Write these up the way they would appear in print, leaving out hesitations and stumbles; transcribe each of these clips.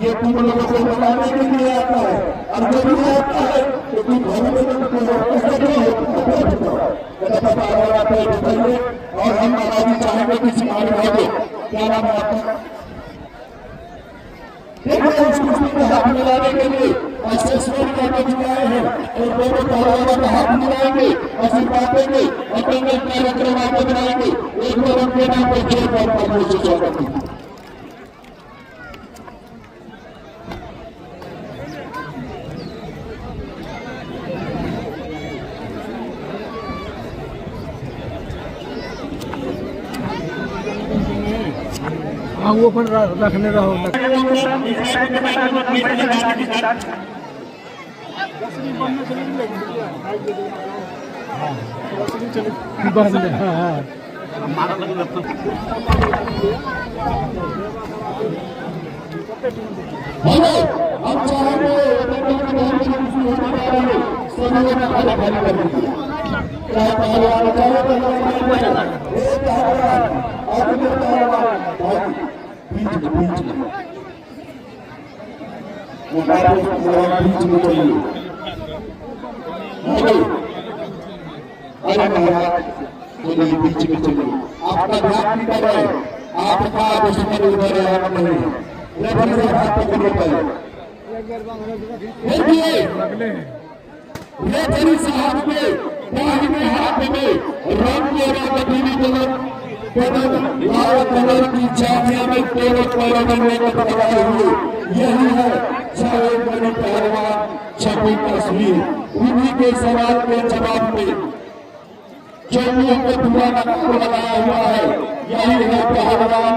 ये तुम लोगों को बताने के लिए आता है। अब जब भी आता है तो तुम घर में बताइए और हम आबादी चाहेंगे कि सिखाने भागे क्या नाम है आपका? हाथ मिलाने के लिए असेसमेंट करके दिखाए हैं और दोनों पहलवानों का हाथ मिलाएंगे, आशीर्वाद देंगे और दंगल कार्यक्रम आगे बनाएंगे। एक बार उनके नाम पर खेल पर स्वागत कीजिए। हाँ वो अपन रखने रहो बीच में चलिए, आपका ध्यान निकल रहा है, आपका दुश्मन उधर नहीं है। हाथ पकड़ो पहले साहब में दाहिने हाथ में रंग लाल कलर की झांकियां में तेरे पहलवान पकड़ाए हुए यही है शायद मेरे पहलवान छपी तस्वीर। उन्हीं के सवाल के जवाब में जो के दुआ लगाया हुआ है यही है पहलवान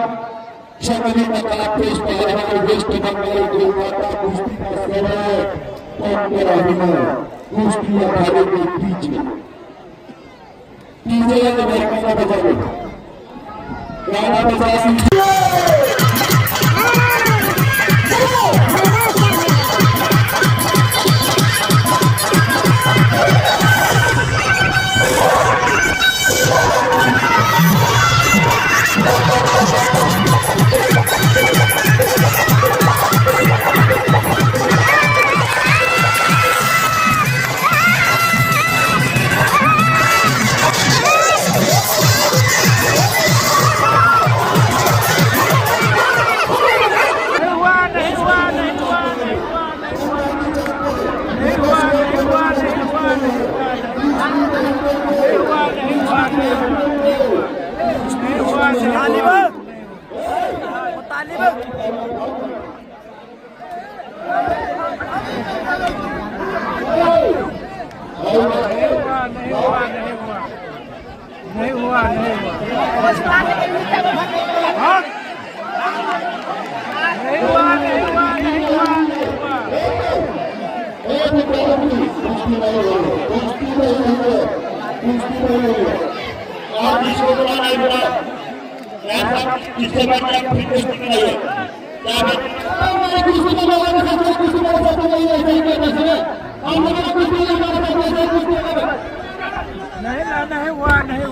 शबरी का कापेश पहलवान वेस्ट बंगाल कोलकाता कुश्ती का समय पंद्रह कुश्ती अखाड़े के पीछे गाना बजाओ गाना बजा नहीं हुआ नहीं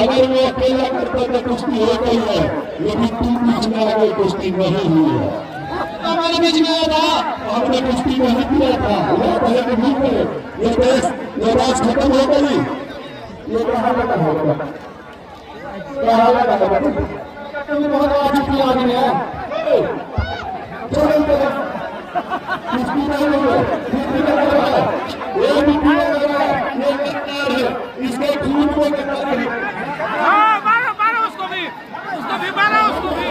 अगर वो अकेला करता तो कुश्ती होता ही है, लेकिन टीम बीच में आ गई, कुश्ती नहीं हुई है। हमारे बीच में आया था, हमने कुश्ती नहीं किया था, ये पहले के बीच में ये देश ये राज खत्म हो गई, ये कहाँ लगा होगा, कहाँ लगा होगा, तुम बहुत आगे आ गए हैं, चलो कुश्ती नहीं हुई, कुश्ती नहीं हुई, ये भी किया गया, ये कट्टर है, इसके खून को कट्टर है। हाँ मारो मारो उसको भी मारो उसको भी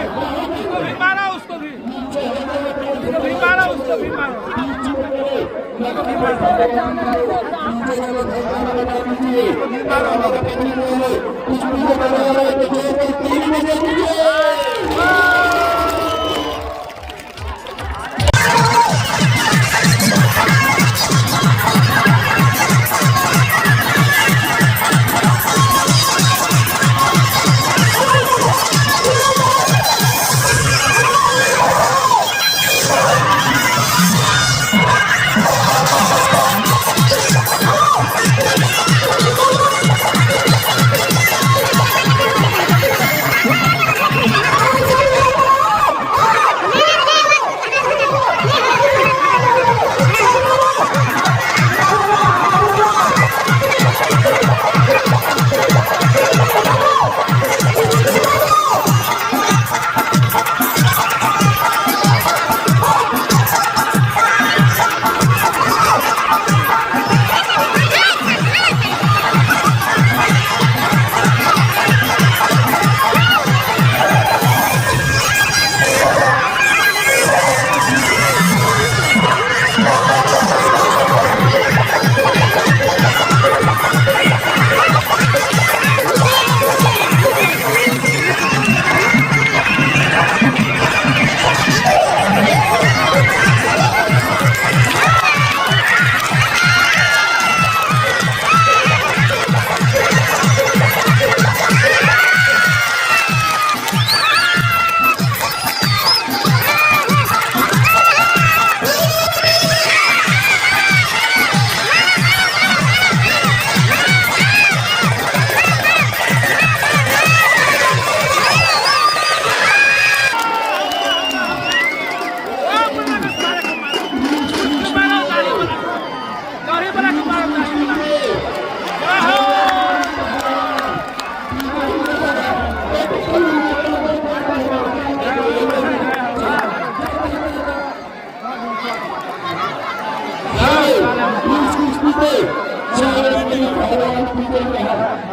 मारो उसको भी मारो उसको भी मारो What?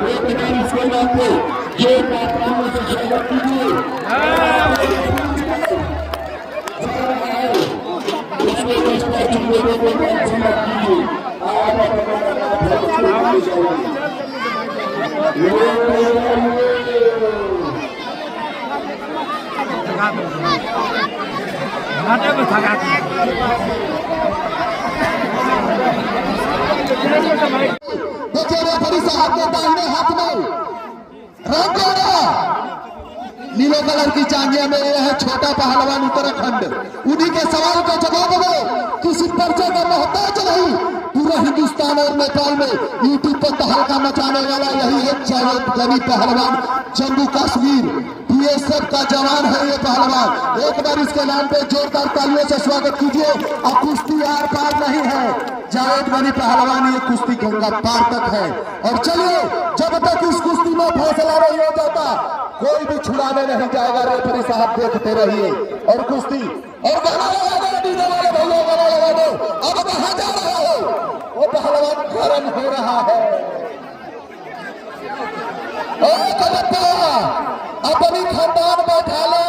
एक बार इसके नाम पे ये पात्राओं से स्वागत कीजिए। इसमें लोगों को समाप्त कीजिए। देखिए रेफरी साहब के दाहिने हाथ में रंग नीले कलर की चांदिया में यह है छोटा पहलवान उत्तराखंड। उन्हीं के सवाल का जवाब में किसी पर्चे का मोहताज नहीं, पूरे हिंदुस्तान और नेपाल में यूट्यूब पर तहलका मचाने वाला यही है जावेद गनी पहलवान, जम्मू कश्मीर बीएसएफ का जवान है ये पहलवान। एक बार इसके नाम पे जोरदार तालियों से स्वागत कीजिए। अब कुश्ती आर पार नहीं है, जावेद गनी पहलवान ये कुश्ती गंगा पार तक है। और चलिए जब तक इस कुश्ती में फैसला नहीं हो जाता कोई भी छुड़ाने नहीं जाएगा। रेफरी साहब देखते रहिए और कुश्ती और गाना लगा दो, डीजे वाले भैया गाना लगा दो। अब कहाँ जा रहा है वो पहलवान गरम हो रहा है। ओ कलप्पा अपनी खानदान बैठा लो,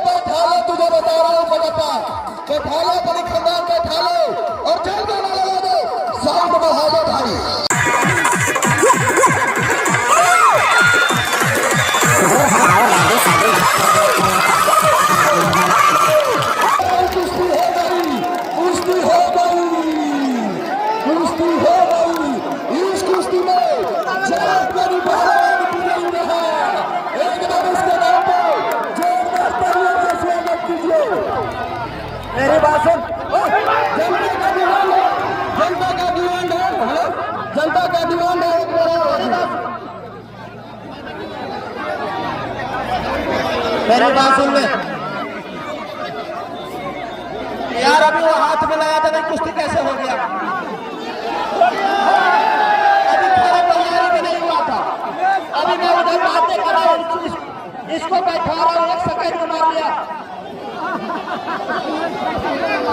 बैठा लो, तुझे बता रहा हूँ कलप्पा, बैठा लो अपनी खानदान बैठा लो और चल गाना लगा दो। साउंड बढ़ा दो भाई। मेरी बात सुन, जनता का डिमांड है, जनता का डिमांड है। मेरी बात सुन ले यार, अभी वो हाथ में लगाया था नहीं, कुश्ती कैसे हो गया? अभी थोड़ा तैयारी भी नहीं हुआ था, अभी मैं उधर बातें कर रहा हूँ, इसको बैठा रहा हूँ, 1 सेकंड में मार लिया।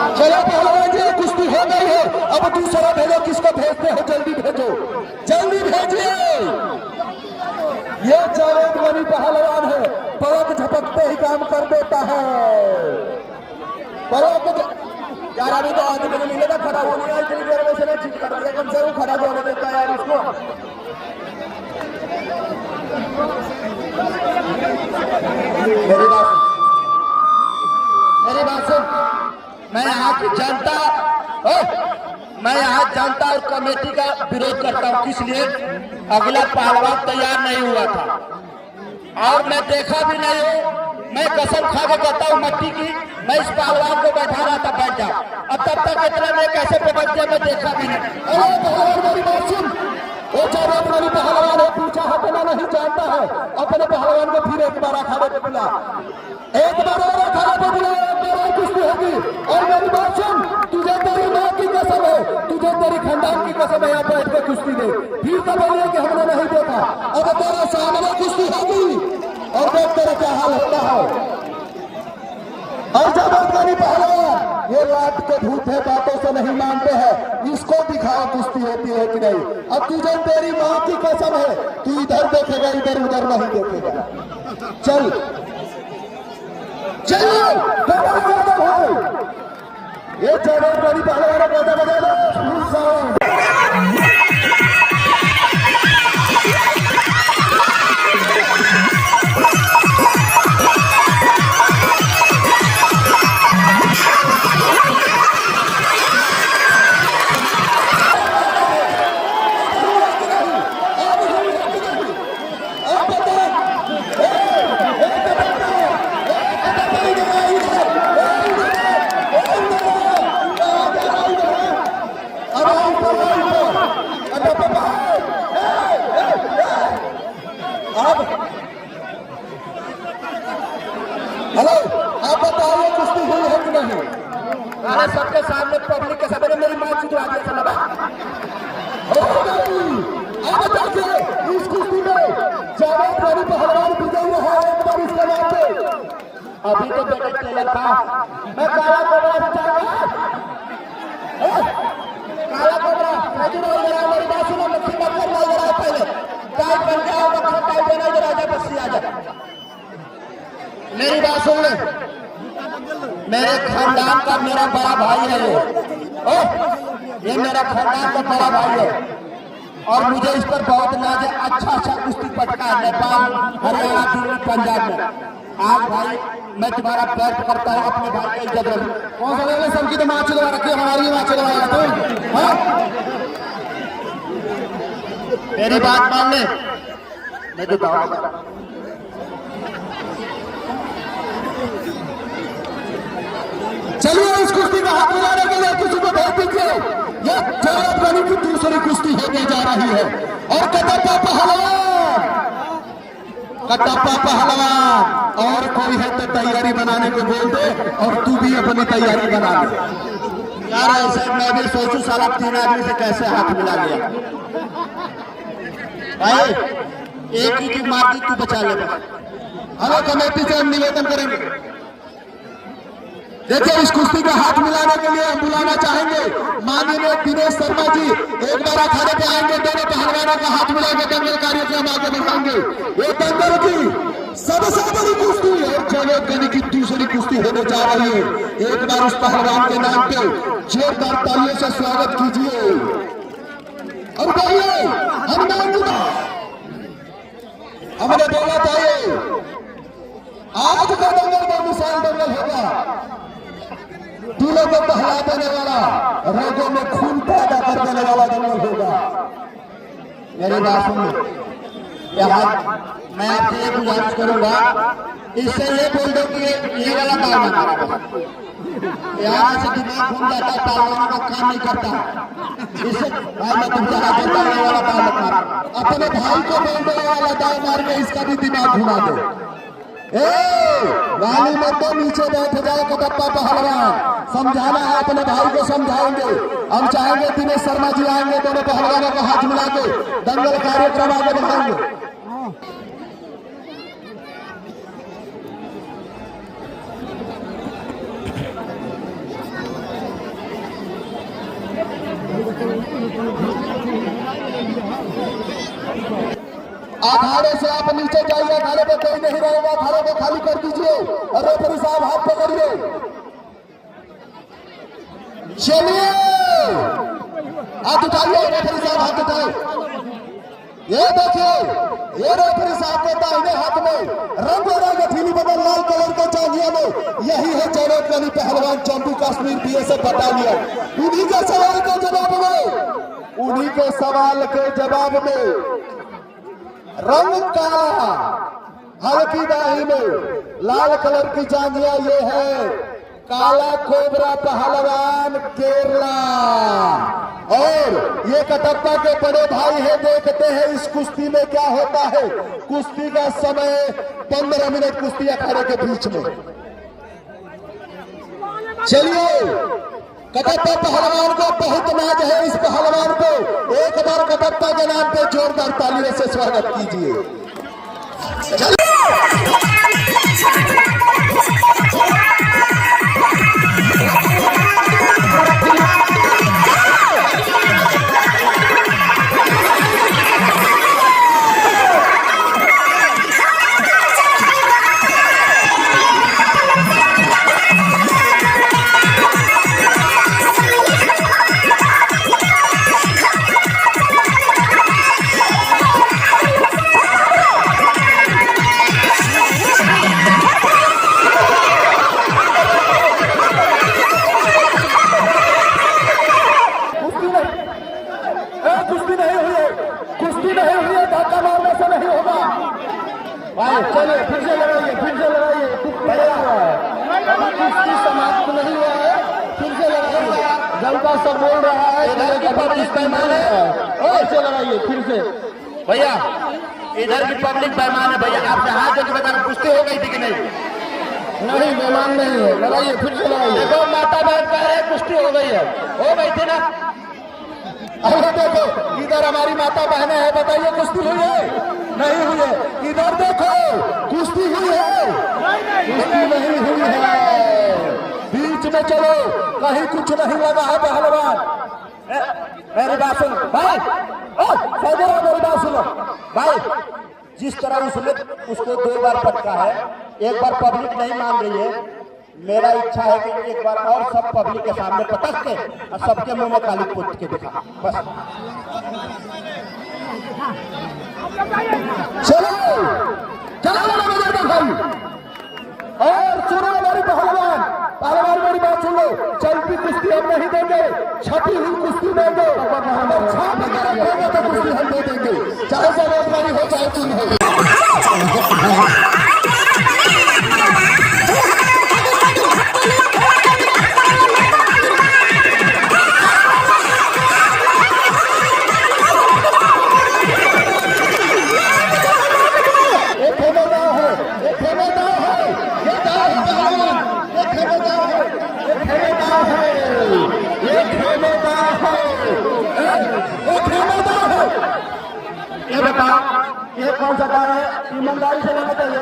चलो पहलवान जी कुश्ती हो गई है, अब दूसरा भेजो, किसको भेजते हो जल्दी भेजो, जल्दी भेजिए। ये जावेद गनी पहलवान है, पलक झपकते ही काम कर देता है। पलक यार अभी तो आदमी को मिलेगा, खड़ा होने का इतनी देर में से नहीं चीज कर दिया, कम से कम खड़ा होने देता है यार इसको। मेरी बात सुन, मैं यहाँ की जनता और कमेटी का विरोध करता हूँ। किस लिए? अगला पहलवान तैयार नहीं हुआ था और मैं देखा भी नहीं हूँ। मैं कसम खा के कहता हूँ मट्टी की, मैं इस पहलवान को बैठा रहा था, बैठ जाओ। अब तब तक इतना मैं कैसे पे बच गया मैं देखा भी नहीं। मेरी बात सुन, वो जावेद गनी पहलवान है, पीछा हटना नहीं जानता है। अपने पहलवान को फिर एक बार अखाड़े पे बुला, एक बार और अखाड़े पे बुला, एक बार और कुश्ती होगी। और मेरी बात सुन, तुझे तेरी माँ की कसम है, तुझे तेरी खानदान की कसम है, यहाँ बैठ के कुश्ती दे। फिर तो बोलिए कि हमने नहीं देखा। अब तेरे सामने कुश्ती होगी और देख तेरा क्या हाल होता है। और जावेद गनी पहलवान ये रात के भूत है, बातों से नहीं मानते हैं, इसको दिखाओ कुश्ती होती है कि नहीं। अब तुझे तेरी माँ की कसम है, तू इधर देखेगा, इधर उधर नहीं देखेगा। चल चलो भाई, ये जावेद गनी पहलवान बजा बजा लो। हेलो, आप बताइए कुश्ती हुई है कि नहीं? अरे सबके सामने पब्लिक के सामने मेरी माँ चुदवा दिया था ना। अब देखिए इस कुश्ती में जावेद गनी पहलवान विजयी रहा है। एक बार इसके नाम पे अभी तो बेटे टेलर था, मैं काला कोबरा से चाहूंगा, काला कोबरा मेरी बात सुनो, मच्छी मत कर मेरी बात सुन ले, मेरे खानदान का मेरा बड़ा भाई है ये मेरा खानदान का बड़ा भाई है और मुझे इस पर बहुत नाज है। अच्छा कुश्ती पटका है नेपाल, हरियाणा, दिल्ली, पंजाब में। आज भाई मैं तुम्हारा पैर पकड़ता हूँ, अपने भाई की इज्जत रख। कौन सा ले सबकी तो माँ चलवा रखी, हमारी माँ चलवाएगा तुम? हाँ मेरी बात मान ले, मैं तो चलिए इस कुश्ती का हाथ मिलाने के लिए किसी को भेज दीजिए। यह जगत बनी की दूसरी कुश्ती होने जा रही है और कटप्पा पहलवान और कोई है तो तैयारी बनाने को बोल दे और तू भी अपनी तैयारी बना ले। यार ऐसे मैं भी सोचूं साला 3 आदमी से कैसे हाथ मिला लिया। भाई एक ही की मार दी, तू बचा ले। हमें कमेटी से हम निवेदन करेंगे, देखिए इस कुश्ती का हाथ मिलाने के लिए हम बुलाना चाहेंगे माननीय दिनेश शर्मा जी। एक बार अखाड़े पे आएंगे, दोनों पहलवानों का हाथ मिला के दंगल कार्यक्रम आगे बढ़ाएंगे। ये दंगल की सबसे बड़ी कुश्ती और जगत गनी की दूसरी कुश्ती होने जा रही है। एक बार उस पहलवान के नाम पे जोरदार तालियों से स्वागत कीजिए। और कहिए हनुमान जी हमने बोला था ये आज का दंगल बेमिसाल दंगल होगा, दिलों को बहला देने वाला, रगों में खून पैदा कर देने वाला दंगल होगा। मेरी बात सुनो, मैं आपसे ये गुजारिश करूंगा, इससे ये बोल दो कि ये वाला ताल ना मारा, यहाँ से दिमाग घूम जाता है, तालवानों का काम नहीं करता। इससे भाई मैं तुमसे हाथ देता हूँ, ये वाला ताल मत मारो। अपने भाई को बोल दो वाला ताल मार के इसका भी दिमाग घुमा दो। वाली मत तो नीचे बैठ जाए कटप्पा पहलवान, समझाना है अपने भाई को समझाएंगे। हम चाहेंगे दिनेश शर्मा जी आएंगे, दोनों पहलवानों को हाथ मिला के दंगल कार्यक्रम आगे बढ़ाएंगे। अखाड़े से आप नीचे जाइए, अखाड़े पे कोई नहीं रहेगा, अखाड़े को खाली कर दीजिए और रेफरी साहब हाथ पकड़िए। चलिए हाथ उठाइए, रेफरी साहब हाथ उठाए। ये देखिए ये रेफरी साहब के दाहिने हाथ में रंग गठीली बदल लाल कलर के चांदिया में यही है जगत गनी पहलवान जम्मू कश्मीर बीएसएफ बटालियन। उन्हीं के सवाल के जवाब में रंग काला, हल्की दाही में लाल कलर की जांघिया, ये है काला कोबरा पहलवान केरला। और ये कटप्पा के बड़े भाई है, देखते हैं इस कुश्ती में क्या होता है। कुश्ती का समय 15 मिनट कुश्ती अखाड़े के बीच में। चलिए कटप्पा पहलवान को बहुत नाज है, इस पहलवान को एक बार कटप्पा के नाम पे जोरदार तालियों से स्वागत कीजिए। चलिए फिर से लगाइए कुश्ती समाप्त नहीं हुआ है, फिर से लगाइए। जनता सब बोल रहा है ऐसे लगाइए फिर से। भैया इधर की पब्लिक बेईमान है, भैया आपसे हाथ जोड़ के बता रहे कुश्ती हो गई थी कि नहीं? नहीं बेईमान नहीं है, लगाइए फिर से लगाइए। देखो माता बहन कह रहे कुश्ती हो गई है, हो गई थी ना? अरे देखो इधर हमारी माता बहनें हैं, बताइए कुश्ती हुई है? नहीं हुई है। इधर देखो कुश्ती हुई है? कुश्ती नहीं हुई है। बीच में चलो, कहीं कुछ नहीं लगा है पहलवान। मेरी बात सुनो भाई, मेरी बात सुनो भाई, जिस तरह उसने उसको 2 बार पटका है एक बार पब्लिक नहीं मान रही है, मेरा इच्छा है कि एक बार और सब पब्लिक के सामने पटक के और सबके मुंह में काली पोत के दिखा बस। चलो चलो भाई, और सुनो मेरी पहलवान, पहलवान मेरी बात सुन लो, चलती कुश्ती हम नहीं देंगे, छपी हुई कुश्ती देंगे, अगर छाप कर रखेंगे तो कुश्ती हम दे देंगे, चाहे जवाबदारी हो चाहे तुम हो। ये बता, ये कौन सा गाना है? ईमानदारी से लेना चाहिए।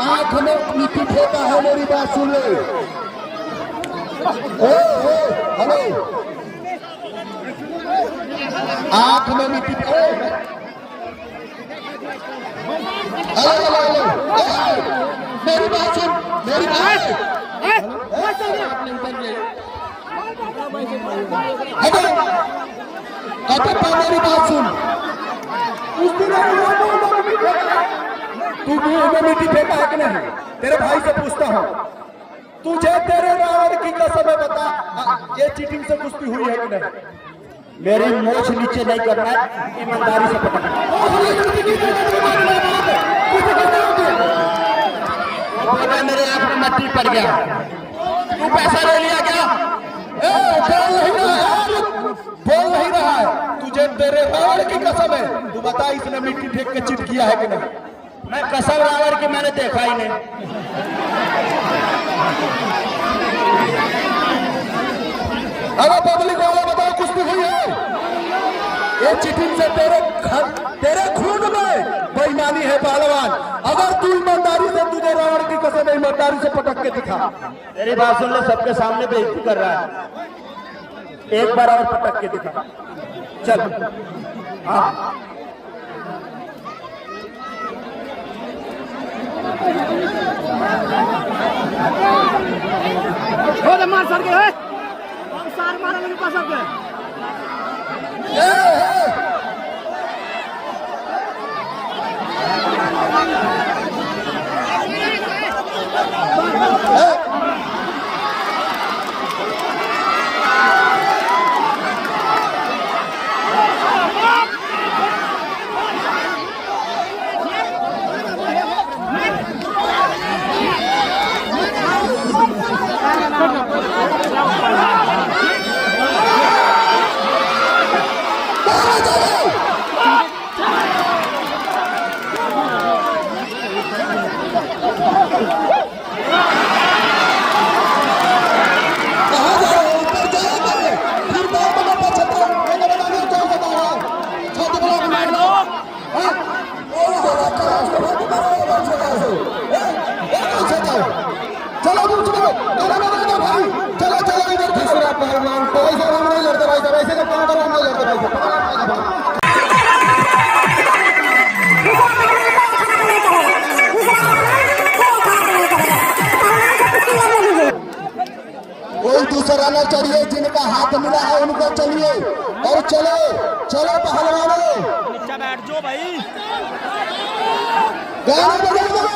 आंख में मिट्टी फेंका है, मेरी बात सुन ले। हेलो, आंख में मिट्टी मेरी बात सुन, मेरी बात मेरी बात सुन, तू मुंह मिट्टी फेंका है कि नहीं? तेरे भाई से पूछता हूँ, तुझे तेरे रावण की कसम है, बता ये चीटिंग से कुश्ती हुई है कि नहीं? मेरी मोछ नीचे नहीं करना है, ईमानदारी से पकड़ना। मेरे आंख में मट्टी पड़ गया, तू पैसा ले लिया क्या? बोल नहीं रहा है, तुझे तेरे रावण की कसम है, तू बता इसने मिट्टी फेंक के चिट किया है कि नहीं? मैं कसम रावण की मैंने देखा ही नहीं। अरे पब्लिक वाला बताओ, कुश्ती हुई है? ये चिटिंग से तेरे खून में बेईमानी है पहलवान। अगर तू ईमानदारी से, तुझे रावण की कसम है, ईमानदारी से पटक के दिखा। तेरी बात सुन ले, सबके सामने बेइज्जती कर रहा है, एक बार और पटक के दिखा। चल हाँ, मार सर के है, सार मारा मेरे पास आके। कोई दूसरा न चढ़िए, जिनका हाथ मिला है उनको चलिए, और चलो चलो पहलवानों, नीचे बैठ जाओ भाई, गाना बजा दो।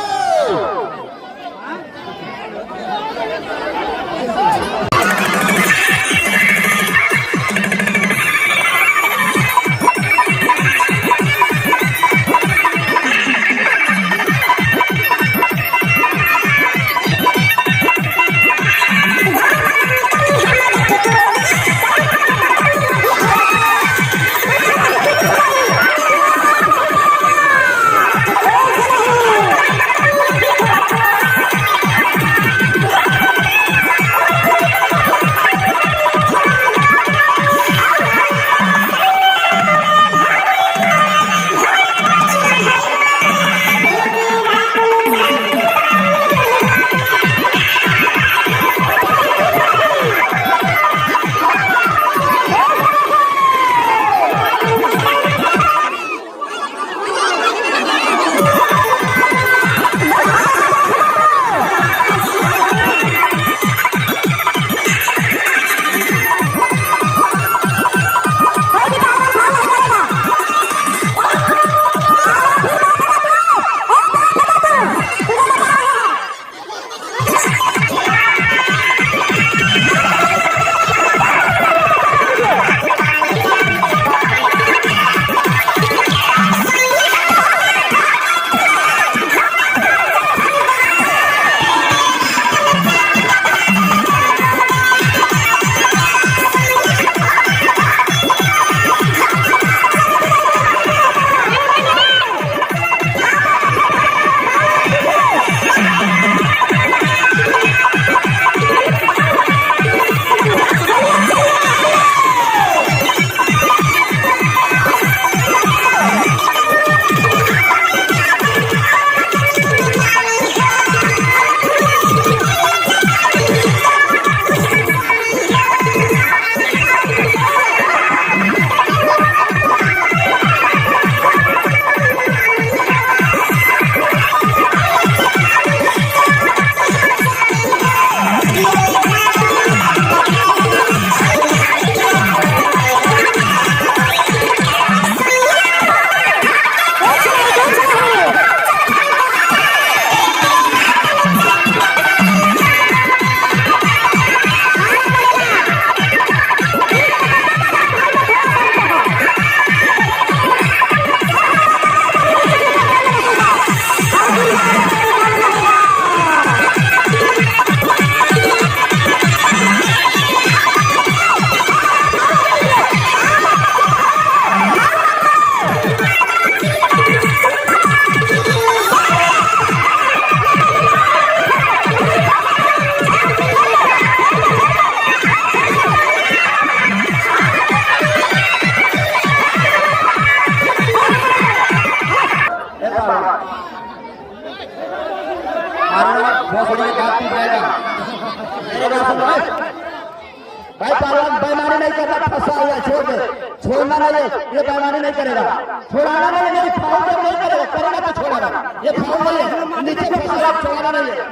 फंसा हुआ है, छोड़ दे, छोड़ना नहीं है, ये बेईमानी नहीं करेगा, छोड़ाना नहीं है, फाउल जब नहीं करेगा, करेगा तो छोड़ेगा, ये फाउल नहीं है, नीचे फंसा हुआ छोड़ना नहीं है।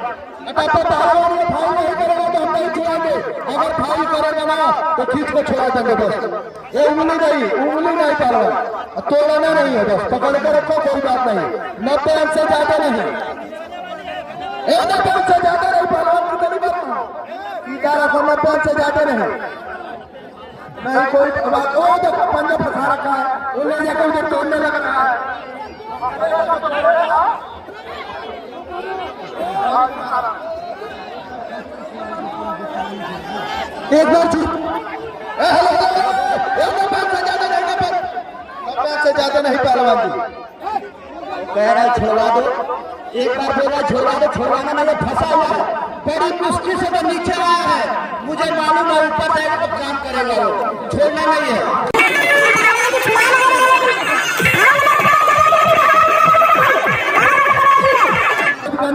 पहलवान ये फाउल नहीं करेगा तो हम नहीं छुड़ाएंगे, अगर फाउल करेगा ना तो खींच को छुड़ा देंगे बस। ये उंगली नहीं पहलवान, तोड़ना नहीं है, बस पकड़ कर रखो, कोई बात नहीं। 90 अंक से ज्यादा नहीं, 90 अंक से ज्यादा नहीं, पहलवान की गली में सीधा रखो, 90 अंक से ज्यादा नहीं कोई बात। वो देखो पंजा फंसा रखा है, वो ले जाकर उधर तोड़ने लग रहा है। एक बार से ज्यादा नहीं पहलवान जी कह रहा है छोड़वा दो, एक बार बोला छोड़वा दो, छोड़वाना नहीं है, फंसा हुआ है, बड़ी मुश्किल से तो नीचे आया है, मुझे मालूम है ऊपर जाएगा तो काम करेगा, वो छोड़ना नहीं है।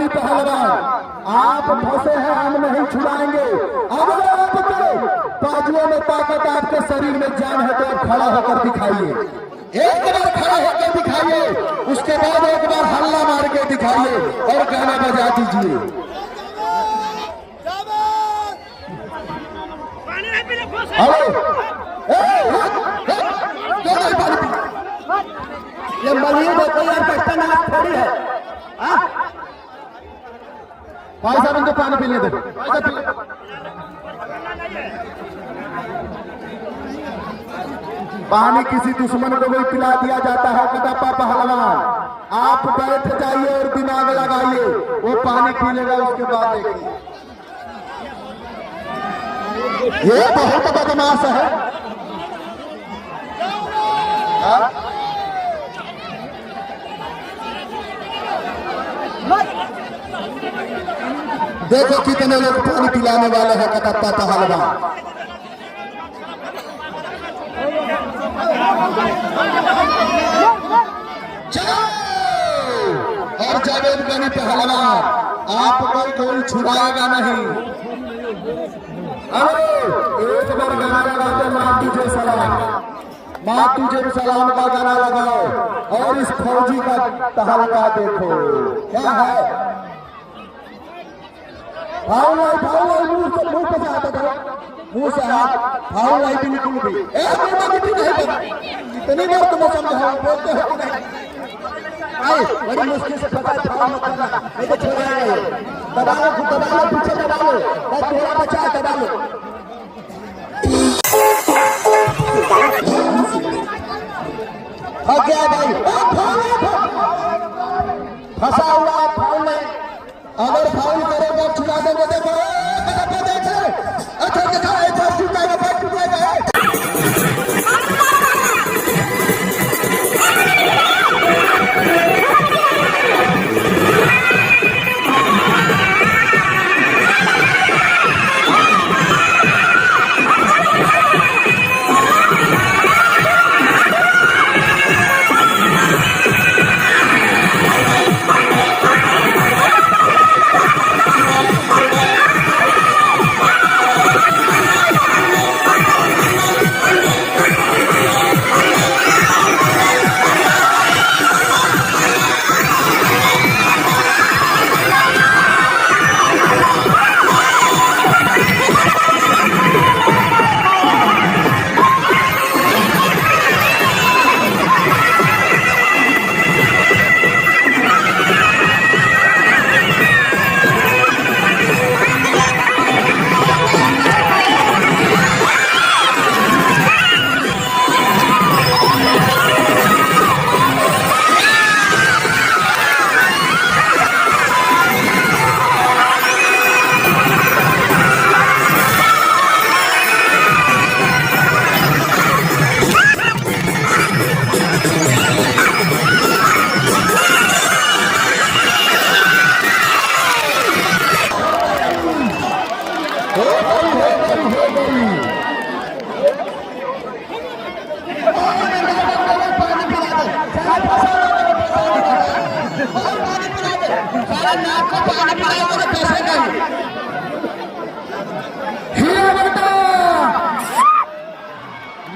पहलवान आप फंसे हैं, हम नहीं छुड़ाएंगे। अगर आपके बाजुओं में ताकत, आपके शरीर में जान है तो आप खड़ा होकर दिखाइए, एक बार खड़ा होकर दिखाइए, उसके बाद एक बार हल्ला मार के दिखाइए और गाना बजा दीजिए। हेलो, ये मलिए देखो यार, बचता ना थोड़ी है। भाई साहब इनको पानी पीने दो। पानी किसी दुश्मन को भी पिला दिया जाता है कटप्पा पहलवान। आप बैठ जाइए और दिमाग लगाइए, वो पानी पी लेगा, उसके बाद देखिए। ये बहुत बदमाश है। देखो कितने लोग पानी पिलाने वाले हैं कटप्पा पहलवान। और जावेद गनी पहलवान, आपको कोई छुड़ाएगा नहीं। अरे एक बार गाना लगाते, माँ तुझे सलाम, माँ तुझे सलाम का गाना लगाओ और इस फौजी का तहलका देखो क्या है। फाउल मुंह पे से आता था, मुंह से हाथ फाउल नहीं बिल्कुल भी। इतनी बार तुम्हें समझाओ, बोलते हो नहीं। बड़ी मुश्किल से फंसा, फाउल मत करना, नहीं तो छोड़ेगा ये। दबा लो, पीछे दबा लो, बस थोड़ा बचा, दबा लो। फंस गया भाई, फंसा हुआ है, फाउल नहीं। अगर फाउल करेगा छुड़ा देंगे। देखो अच्छा दिखा, एक बार टूट जाएगा, पैर टूट जाएगा।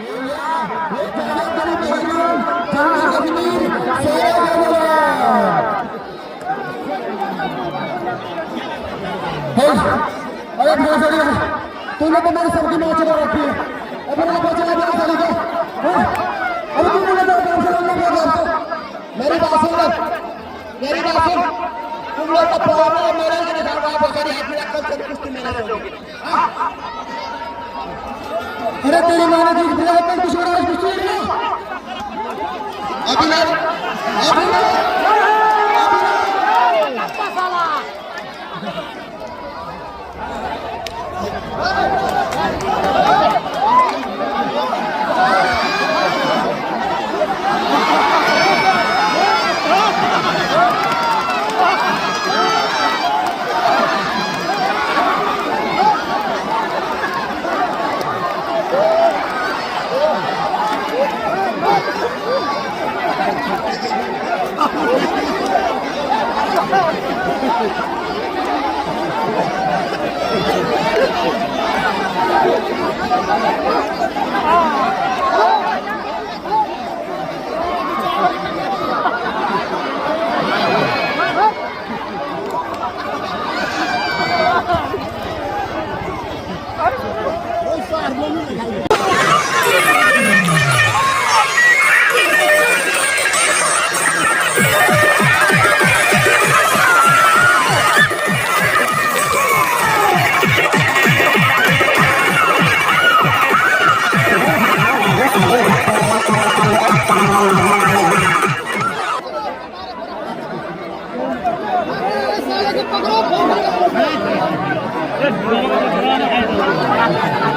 अरे तूने तो मेरे सर की मैच में रखी है, अगर आप बचा दिया साली को, अब तुम मुझे तो मेरी बात सुन, तुम लोग का प्रॉब्लम है मेरे लिए नहीं, आप बचा हाथ में रखकर चल कुश्ती मेरे से होगी। अरे तेरी माँ ने कुछ दिया है, कुछ हो रहा है, कुछ नहीं है अभी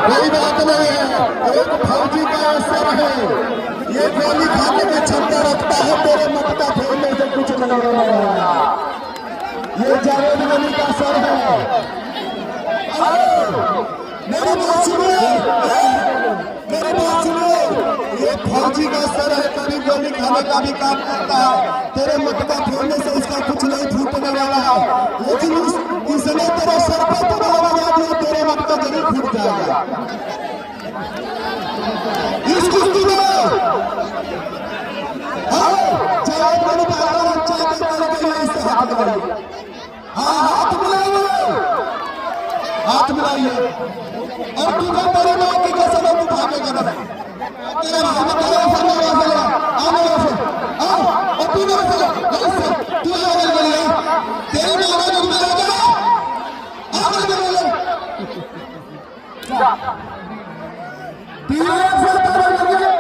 कोई बात नहीं है, एक फौजी का असर है, ये गोली खाने में क्षमता रखता है, तेरे मटका फेरने से कुछ नहीं होगा, ये जावेद अली का असर है। मेरी बात सुनिए, ये फौजी का असर है, कभी गोली खाने का भी काम करता है, तेरे मटका फेरने से इसका कुछ नहीं फूटने वाला है, लेकिन इसने तेरे सर पर तबला बजा दिया, तेरे मटका जरूर फूट जाएगा। इस कुश्ती में जावेद अली का अच्छा करने के लिए इससे हाथ मिलाइए, हाँ हाथ मिलाइए, और तुम्हें तेरे माँ की कसम है, तू भागेगा ना, तेरे भाई में तेरे से मेरा से आने से आओ, और तू मेरे से तू आगे बढ़ ले, तेरे माँ ने तुम मेरा क्या आगे बढ़ ले, तीन से तेरे लगे,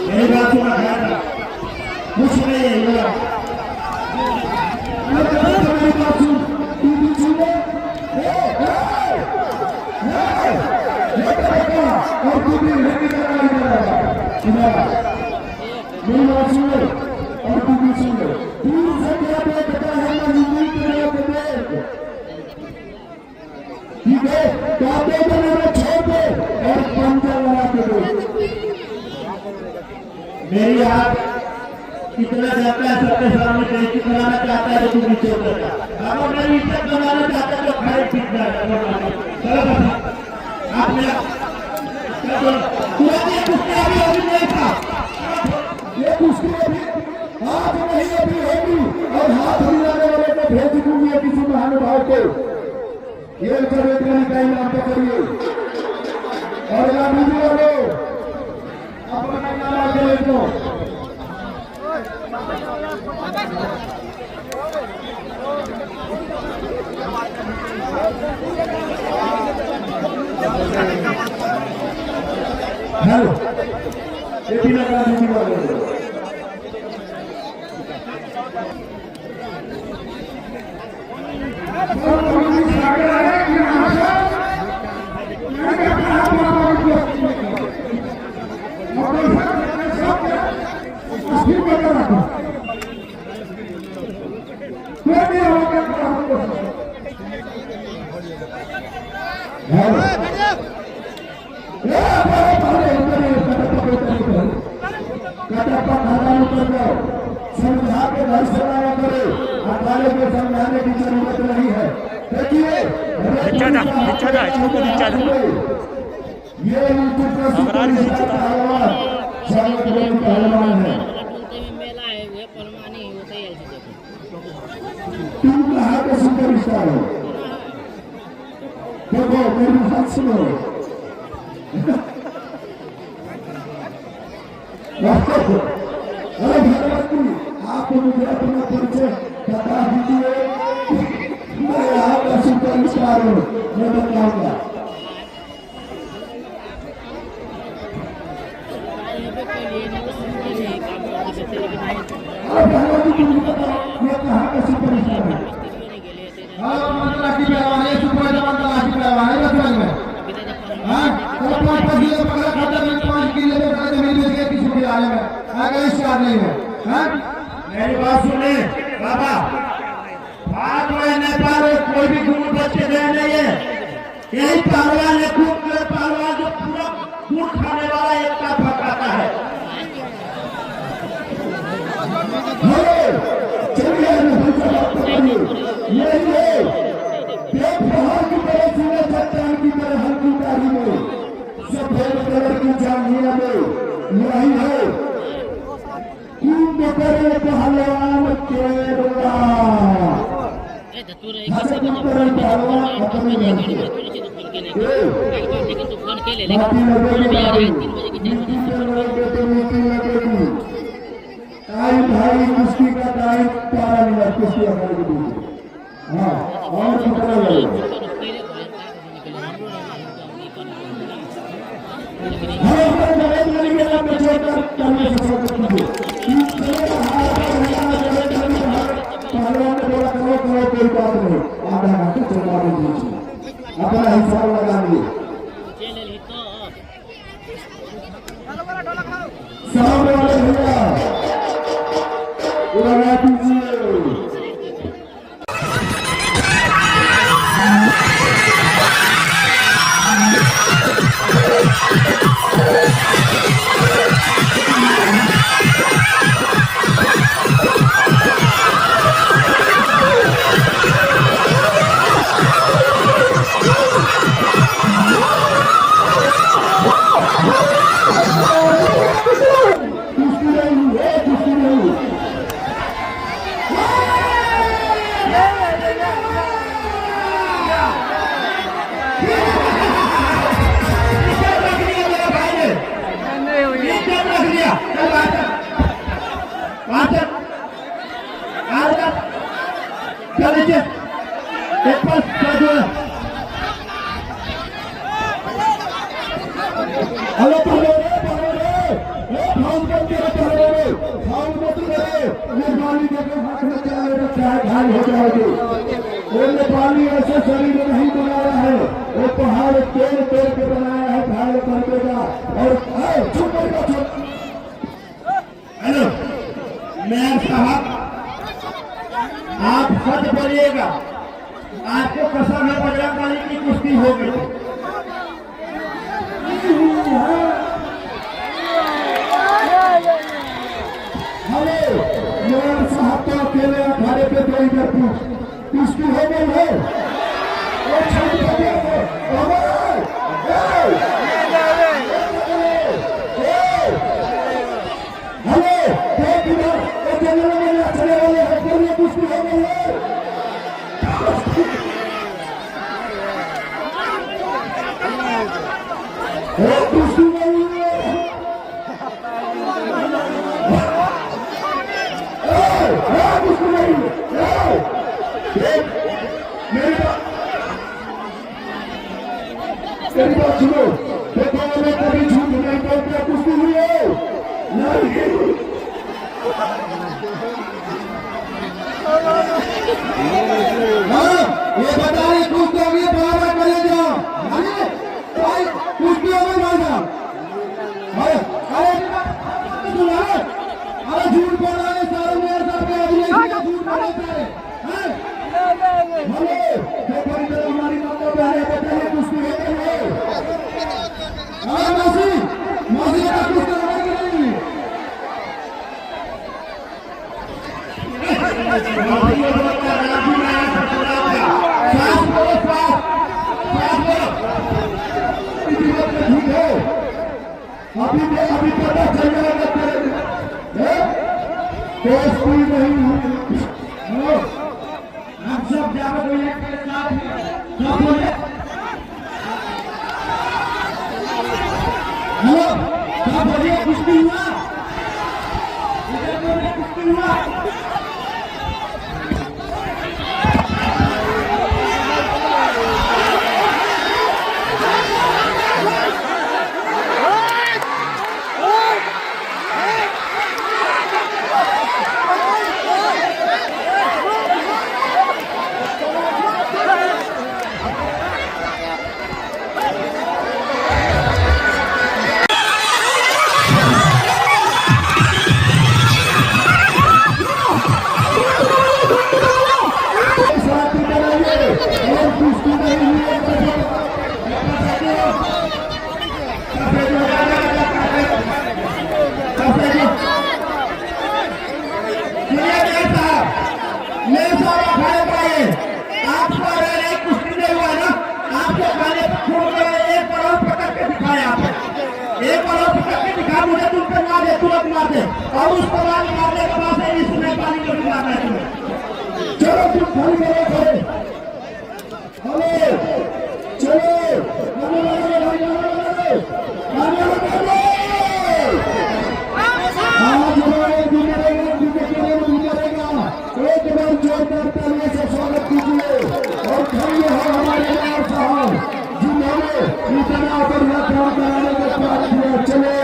मेरी बात सुना कुछ नहीं है, मेरी बात सुन, तू भी सुनो और तू भी मेरी बात सुनो और तू भी सुनो, दूर से क्या देखता है ना, ठीक है, काबे को मेरे छोड़ दे और पंजा लगा के दो। मेरी हाथ कितना जाता है सबके सामने बेइज्जती कराना चाहता है, तो तू नीचे उतरता, अगर मेरी इज्जत बनाना चाहता है तो खड़े पीट जाएगा। आप मेरा ये कुश्ती अभी नहीं था, ये कुश्ती अभी हाथ नहीं अभी होगी, और हाथ मिलाने वाले को भेज दूंगी किसी महानुभाव को, ये जावेद अली का इनाम पे करिए, और वीडियो वालों अपना नाम आगे ले लो। हेलो, ये भी लगा वीडियो वालों समझा के घर से लाया करे, अकाले को समझाने की जरूरत नहीं है। देखिए ये पहलवान है, तुम कहाँ के सुपर स्टार हो? देखो मेरी बात सुनो, अरे भगवती आप मुझे अपना परिचय बता दीजिए। मैं यहाँ का सुपर स्टार हूँ, मैं बताऊंगा। भगवती तुम बताओ मैं कहाँ का सुपर स्टार हूँ? मेरी बात सुने बाबा, भारत में नेपाल में कोई भी गुण बच्चे गए नहीं है। यही पहलवान है, खूब पहलवान जो पूरा गुड़ खाने वाला एक का पकाता है। सफेद कलर की जांघिया में यही है पहलवान केरला भाई कुश्ती का टाइम 12 मिनट कुश्ती अखाड़े के बीच। हाँ और कितना लगेगा? कोई बात नहीं, आधा घंटे चला दीजिए, अपना हिसाब लगा लीजिए। सामने वाले भैया लगा दीजिए। नेपाली ऐसे शरीर नहीं बनाया है, वो पहाड़ तोड़ तोड़ के बनाया है, घायल कर देगा। और हेलो मेयर साहब, आप सच बोलिएगा, आपको कसम है बजरंगबली की कुश्ती होगी। हेलो मेयर साहब तो अकेले अखाड़े पे कोई कुश्ती हो गई है। मेरी बात सुनो, देखो मैं कभी झूठ नहीं बोलता, कुश्ती हुई है नहीं। हाँ, ये बता रही कुश्ती होगी बराबर करे जाओ। अरे भाई कुश्ती होगी भाई साहब। अरे झूठ बोल रहा है सारे मेरे साथ में अभिनय का झूठ बोल रहा है। हमारी माता बहन बताइए कुश्ती है कि नहीं? हाँ मौसी का कुश्ती होगा कि नहीं? अभी पता चल जाएगा कोई स्कूल नहीं हम सब जाकर के साथ सब बोले हेलो क्या बोलिए कुश्ती हुआ इधर बोलिए कुश्ती हुआ और उसके बाद मारने के बाद इसमें पानी को मारना है तुम्हें। चलो तुम खाली करो एक बार जोरदार तालियों से स्वागत कीजिए और धन्य है हमारे यार साहब जिन्होंने इतना बढ़िया काम कराने का प्रयास किया। चले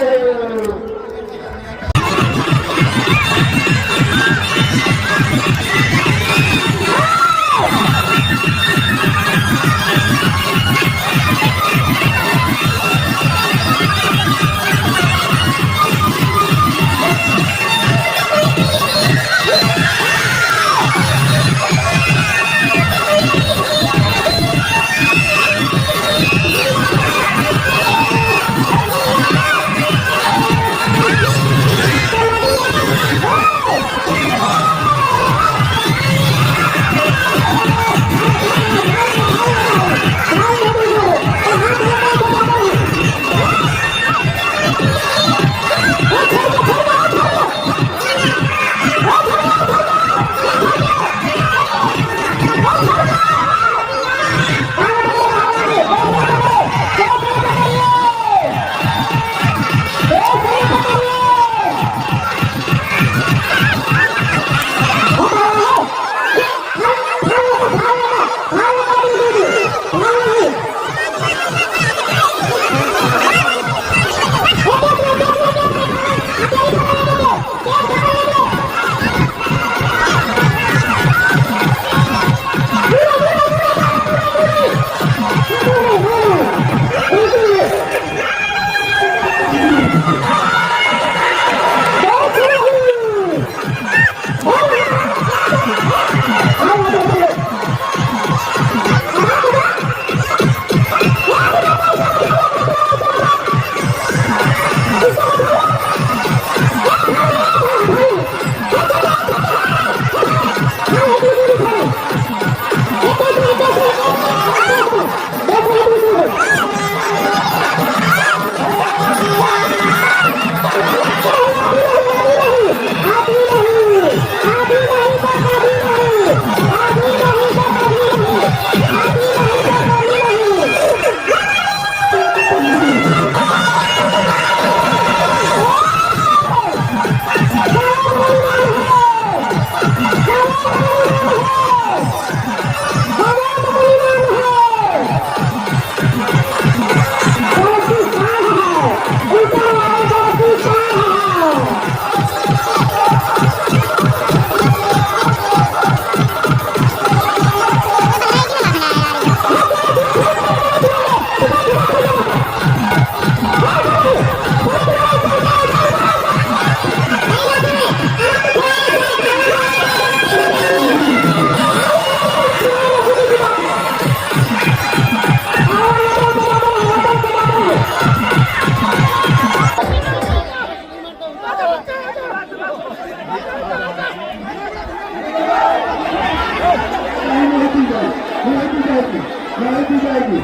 नहीं दी जाएगी,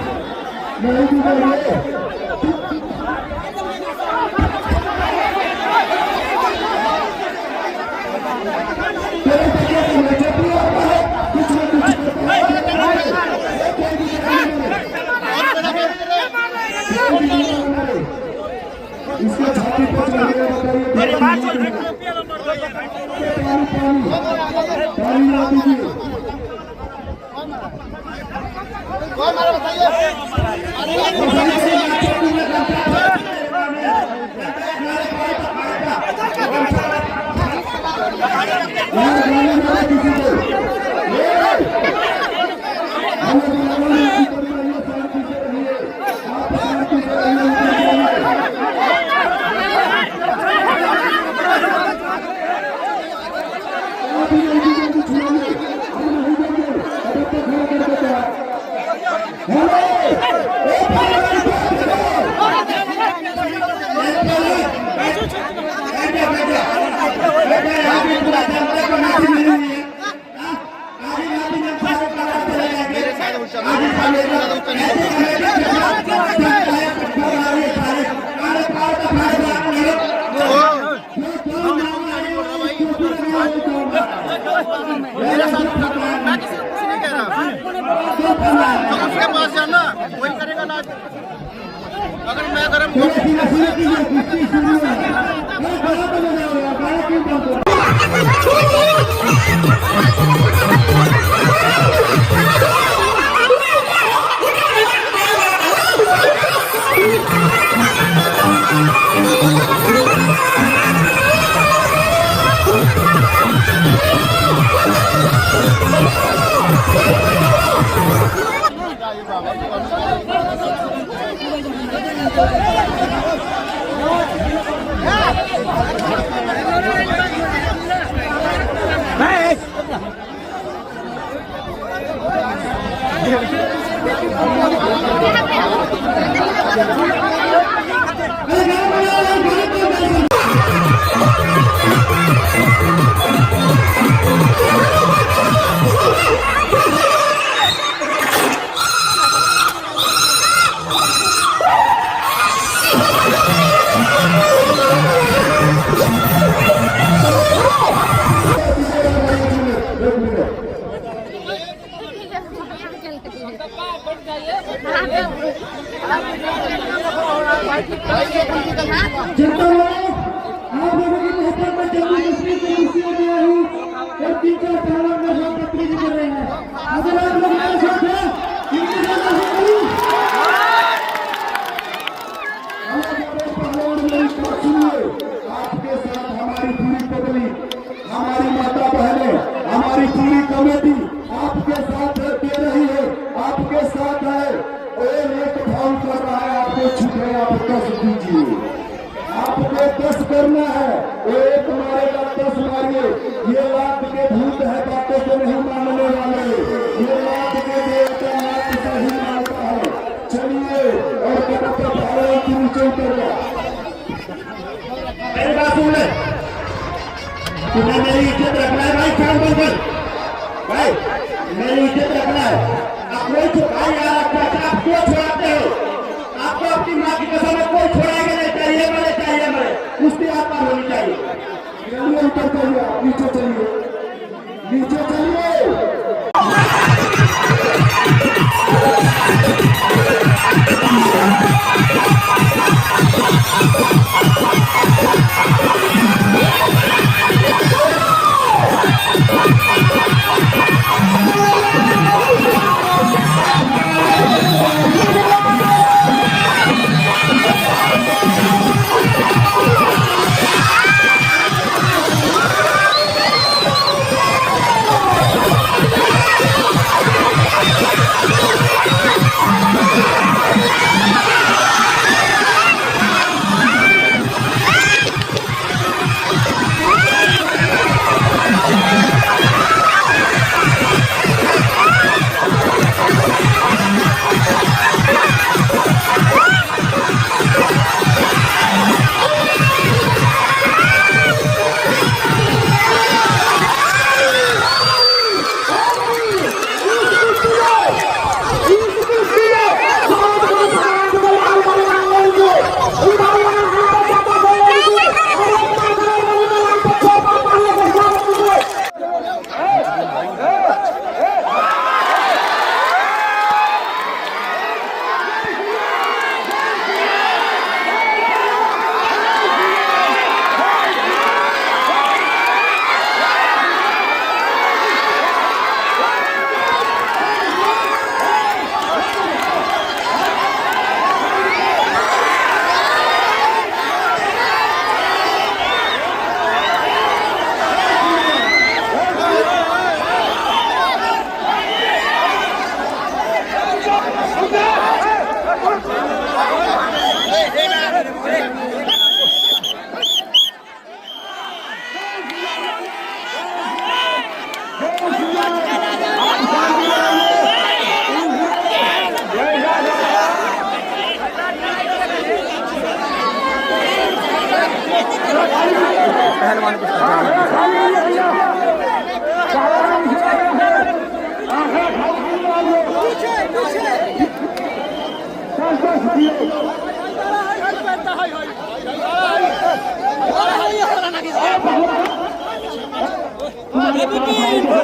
नहीं दी जाएगी। इसका छाती पर पानी ना दीजिए। उसके पास जाना वही करेगा ना। अगर मैं गरम जनता लोग आप लोगों की मोहब्बत में जम्मू कश्मीर से खुशियां दिया हूँ और 3-4 सालों में सब तकलीफ कर रहे हैं। अगर आप लोग मेरे साथ हैं इनकी ज़्यादा से करूँ आपके साथ हमारी पूरी पब्लिक, हमारी माता बहनें, हमारी पूरी कमेटी आपके साथ दे रही है, आपके साथ है। और एक भाव कर रहा है, आपको छूटे आप 10 दीजिए, आपको 10 करना है। एक मारेगा 10 मारिए। ये लात के भूत है, बातों को नहीं मानने वाले। ये लात के देवता लात से ही मारता है। चलिए और नीचे उतर गया। मेरी बात सुन ले, तुम्हें मेरी इज्जत रखना है भाई। काम बोल भाई, मेरी इज्जत रखना है। आप कोई भाई यार आप क्यों छोड़ाते हो? आपको अपनी माँ की कसम में कोई छोड़ाएगा नहीं। चाहिए मरे उसकी आत्मा होनी चाहिए। चलिए ऊपर चलिए, नीचे चलिए, नीचे चलिए। पहलवान को Happy